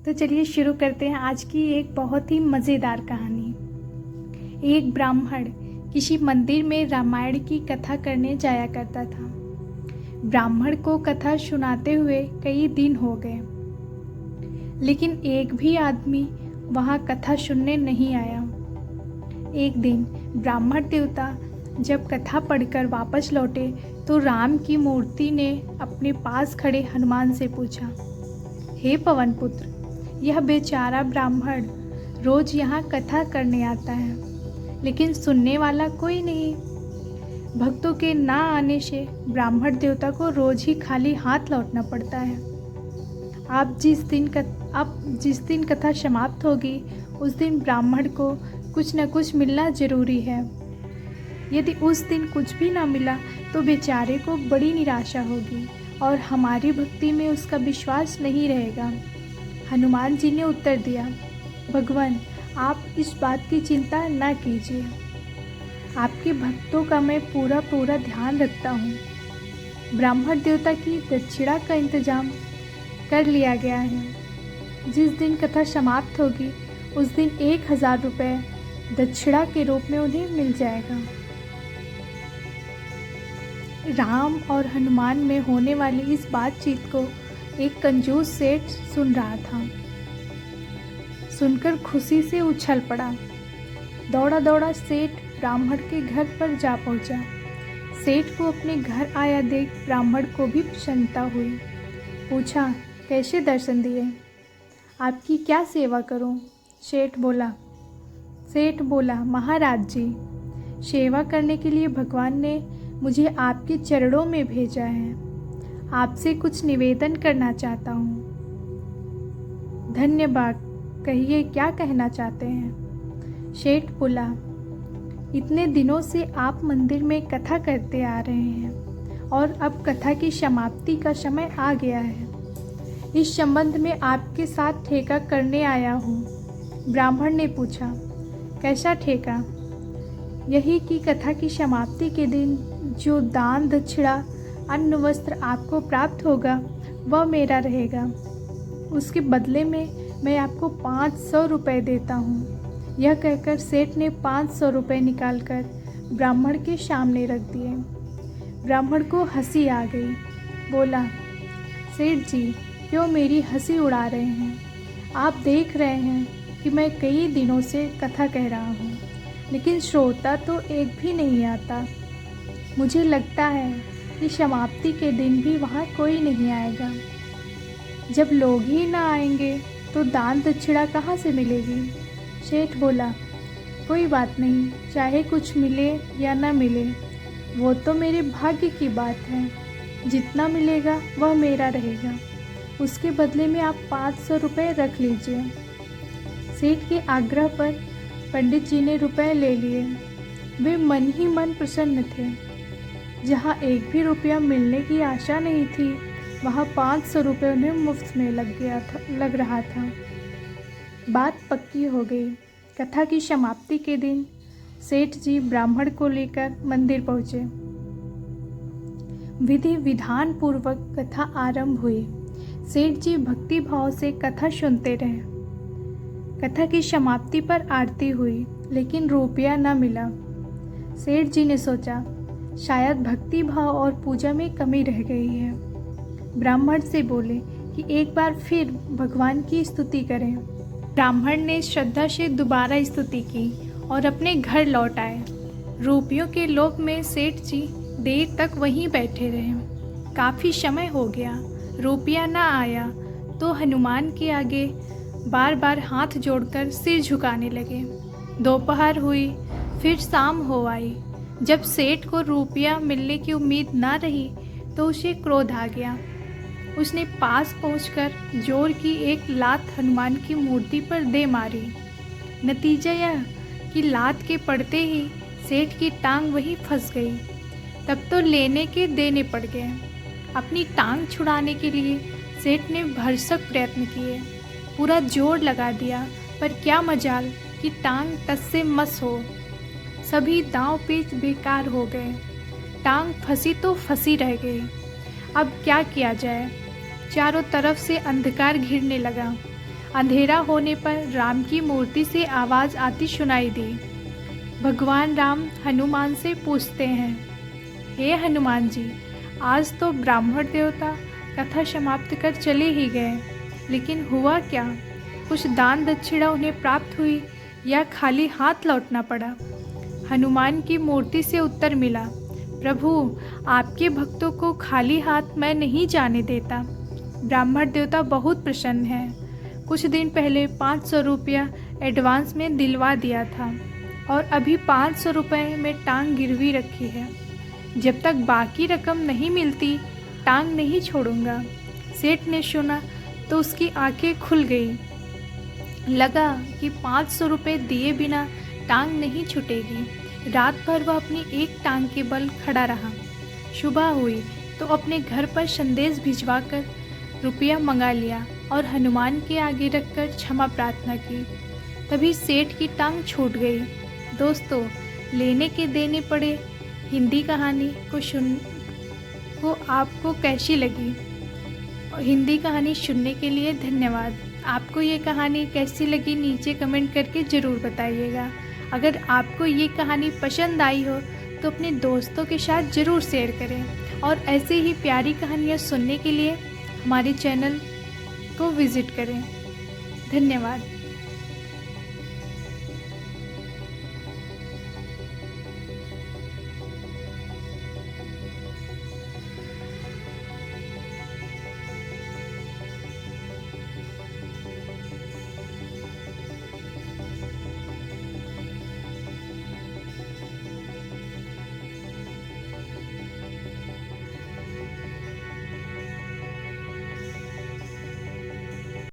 तो चलिए शुरू करते हैं आज की एक बहुत ही मज़ेदार कहानी। एक ब्राह्मण किसी मंदिर में रामायण की कथा करने जाया करता था। ब्राह्मण को कथा सुनाते हुए कई दिन हो गए, लेकिन एक भी आदमी वहाँ कथा सुनने नहीं आया। एक दिन ब्राह्मण देवता जब कथा पढ़कर वापस लौटे तो राम की मूर्ति ने अपने पास खड़े हनुमान से पूछा, हे पवन पुत्र, यह बेचारा ब्राह्मण रोज यहाँ कथा करने आता है, लेकिन सुनने वाला कोई नहीं। भक्तों के ना आने से ब्राह्मण देवता को रोज ही खाली हाथ लौटना पड़ता है। अब जिस दिन कथा समाप्त होगी उस दिन ब्राह्मण को कुछ न कुछ मिलना जरूरी है। यदि उस दिन कुछ भी ना मिला तो बेचारे को बड़ी निराशा होगी और हमारी भक्ति में उसका विश्वास नहीं रहेगा। हनुमान जी ने उत्तर दिया, भगवान, आप इस बात की चिंता न कीजिए। आपके भक्तों का मैं पूरा ध्यान रखता हूँ। ब्राह्मण देवता की दक्षिणा का इंतजाम कर लिया गया है। जिस दिन कथा समाप्त होगी उस दिन 1000 रुपये दक्षिणा के रूप में उन्हें मिल जाएगा। राम और हनुमान में होने वाली इस बातचीत को एक कंजूस सेठ सुन रहा था। सुनकर खुशी से उछल पड़ा। दौड़ा सेठ ब्राह्मण के घर पर जा पहुंचा। सेठ को अपने घर आया देख ब्राह्मण को भी प्रसन्नता हुई। पूछा, कैसे दर्शन दिए? आपकी क्या सेवा करूं? सेठ बोला, महाराज जी, सेवा करने के लिए भगवान ने मुझे आपके चरणों में भेजा है। आपसे कुछ निवेदन करना चाहता हूँ। धन्यवाद, कहिए क्या कहना चाहते हैं? सेठ बोला, इतने दिनों से आप मंदिर में कथा करते आ रहे हैं और अब कथा की समाप्ति का समय आ गया है। इस संबंध में आपके साथ ठेका करने आया हूँ। ब्राह्मण ने पूछा, कैसा ठेका? यही कि कथा की समाप्ति के दिन जो दान दक्षिणा अन्न वस्त्र आपको प्राप्त होगा वह मेरा रहेगा। उसके बदले में मैं आपको 500 रुपये देता हूँ। यह कहकर सेठ ने 500 रुपये निकालकर ब्राह्मण के सामने रख दिए। ब्राह्मण को हंसी आ गई। बोला, सेठ जी, क्यों मेरी हंसी उड़ा रहे हैं? आप देख रहे हैं कि मैं कई दिनों से कथा कह रहा हूँ, लेकिन श्रोता तो एक भी नहीं आता। मुझे लगता है कि समाप्ति के दिन भी वहाँ कोई नहीं आएगा। जब लोग ही ना आएंगे तो दान दक्षिणा कहाँ से मिलेगी? सेठ बोला, कोई बात नहीं, चाहे कुछ मिले या ना मिले, वो तो मेरे भाग्य की बात है। जितना मिलेगा वह मेरा रहेगा। उसके बदले में आप 500 रुपये रख लीजिए। सेठ के आग्रह पर पंडित जी ने रुपए ले लिए। वे मन ही मन प्रसन्न थे। जहाँ एक भी रुपया मिलने की आशा नहीं थी, वहाँ 500 रुपये उन्हें मुफ्त में लग रहा था। बात पक्की हो गई। कथा की समाप्ति के दिन सेठ जी ब्राह्मण को लेकर मंदिर पहुँचे। विधि विधान पूर्वक कथा आरंभ हुई। सेठ जी भक्ति भाव से कथा सुनते रहे। कथा की समाप्ति पर आरती हुई, लेकिन रुपया न मिला। सेठ जी ने सोचा, शायद भक्ति भाव और पूजा में कमी रह गई है। ब्राह्मण से बोले कि एक बार फिर भगवान की स्तुति करें। ब्राह्मण ने श्रद्धा से दोबारा स्तुति की और अपने घर लौट आए। रुपयों के लोभ में सेठ जी देर तक वहीं बैठे रहे। काफ़ी समय हो गया, रुपया ना आया तो हनुमान के आगे बार बार हाथ जोड़कर सिर झुकाने लगे। दोपहर हुई, फिर शाम हो आई। जब सेठ को रुपया मिलने की उम्मीद ना रही तो उसे क्रोध आ गया। उसने पास पहुंचकर जोर की एक लात हनुमान की मूर्ति पर दे मारी। नतीजा यह कि लात के पड़ते ही सेठ की टांग वहीं फंस गई। तब तो लेने के देने पड़ गए। अपनी टांग छुड़ाने के लिए सेठ ने भरसक प्रयत्न किए, पूरा जोर लगा दिया, पर क्या मजाल कि टांग टस से मस हो। सभी दांव पेच बेकार हो गए। टांग फंसी तो फंसी रह गई। अब क्या किया जाए? चारों तरफ से अंधकार घिरने लगा। अंधेरा होने पर राम की मूर्ति से आवाज़ आती सुनाई दी। भगवान राम हनुमान से पूछते हैं, हे हनुमान जी, आज तो ब्राह्मण देवता कथा समाप्त कर चले ही गए, लेकिन हुआ क्या? कुछ दान दक्षिणा उन्हें प्राप्त हुई या खाली हाथ लौटना पड़ा? हनुमान की मूर्ति से उत्तर मिला, प्रभु, आपके भक्तों को खाली हाथ मैं नहीं जाने देता। ब्राह्मण देवता बहुत प्रसन्न हैं। कुछ दिन पहले 500 रुपया एडवांस में दिलवा दिया था और अभी 500 रुपये में टांग गिरवी रखी है। जब तक बाकी रकम नहीं मिलती टांग नहीं छोड़ूंगा। सेठ ने सुना तो उसकी आंखें खुल गई। लगा कि 500 रुपये दिए बिना टांग नहीं छूटेगी। रात भर वह अपनी एक टांग के बल खड़ा रहा। सुबह हुई तो अपने घर पर संदेश भिजवाकर रुपया मंगा लिया और हनुमान के आगे रखकर क्षमा प्रार्थना की। तभी सेठ की टांग छूट गई। दोस्तों, लेने के देने पड़े हिंदी कहानी को आपको कैसी लगी? हिंदी कहानी सुनने के लिए धन्यवाद। आपको ये कहानी कैसी लगी नीचे कमेंट करके ज़रूर बताइएगा। अगर आपको ये कहानी पसंद आई हो तो अपने दोस्तों के साथ ज़रूर शेयर करें और ऐसे ही प्यारी कहानियाँ सुनने के लिए हमारे चैनल को विज़िट करें। धन्यवाद।